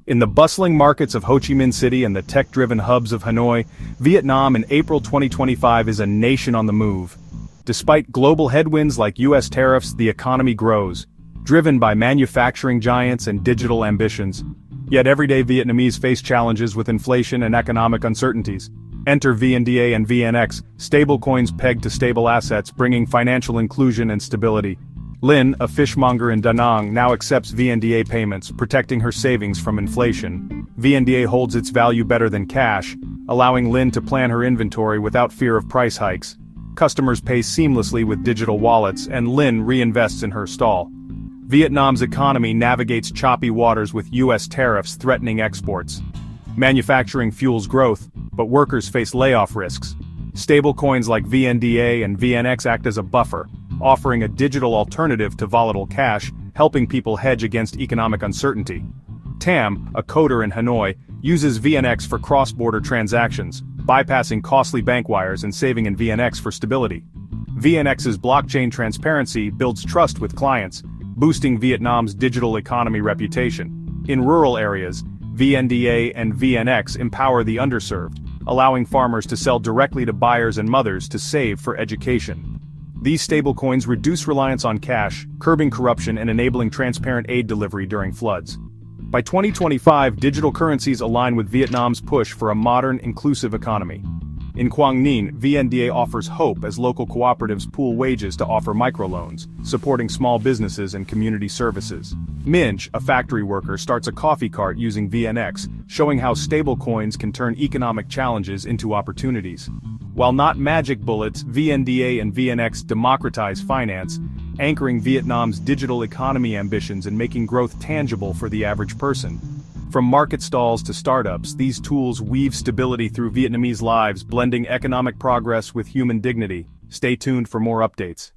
In the bustling markets of Ho Chi Minh City and the tech-driven hubs of Hanoi, Vietnam in April 2025 is a nation on the move. Despite global headwinds like US tariffs, the economy grows, driven by manufacturing giants and digital ambitions. Yet everyday Vietnamese face challenges with inflation and economic uncertainties. Enter VNDA and VNX, stablecoins pegged to stable assets, bringing financial inclusion and stability. Linh, a fishmonger in Da Nang, now accepts VNDA payments, protecting her savings from inflation. VNDA holds its value better than cash, allowing Linh to plan her inventory without fear of price hikes. Customers pay seamlessly with digital wallets, and Linh reinvests in her stall. Vietnam's economy navigates choppy waters with US tariffs threatening exports. Manufacturing fuels growth, but workers face layoff risks. Stablecoins like VNDA and VNX act as a buffer, offering a digital alternative to volatile cash, helping people hedge against economic uncertainty. Tam, a coder in Hanoi, uses VNX for cross-border transactions, bypassing costly bank wires and saving in VNX for stability. VNX's blockchain transparency builds trust with clients, boosting Vietnam's digital economy reputation. In rural areas, VNDA and VNX empower the underserved, allowing farmers to sell directly to buyers and mothers to save for education. These stablecoins reduce reliance on cash, curbing corruption and enabling transparent aid delivery during floods. By 2025, digital currencies align with Vietnam's push for a modern, inclusive economy. In Quang Ninh, VNDA offers hope as local cooperatives pool wages to offer microloans, supporting small businesses and community services. Minh, a factory worker, starts a coffee cart using VNX, showing how stablecoins can turn economic challenges into opportunities. While not magic bullets, VNDA and VNX democratize finance, anchoring Vietnam's digital economy ambitions and making growth tangible for the average person. From market stalls to startups, these tools weave stability through Vietnamese lives, blending economic progress with human dignity. Stay tuned for more updates.